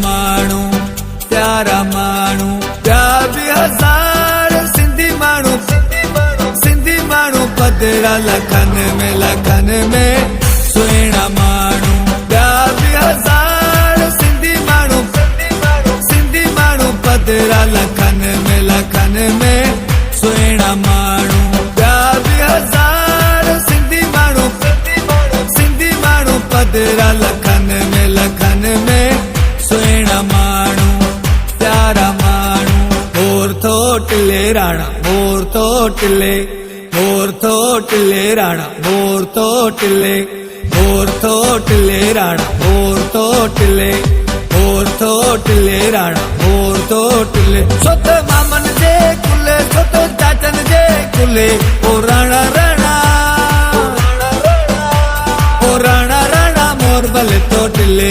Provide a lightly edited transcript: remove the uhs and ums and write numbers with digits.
माण्हू प्यारा माण्हू प्यार भी हजार सिंधी माण्हू पधरा लखन में सुहिणा माण्हू प्यार भी हजार सिंधी माण्हू पधरा लखन में सुहिणा माण्हू प्यार भी हजार सिंधी माण्हू पधरा लखन में सुहिणा माण्हू प्यारा माण्हू मोर थोटले राणा मोर थोटले राणा मोर थोटले राणा मोर थोटले राणा मोर थोटले सोत मामन जे कुले सोत चाचन जे कुले ओ राणा राणा मोर भले थोटले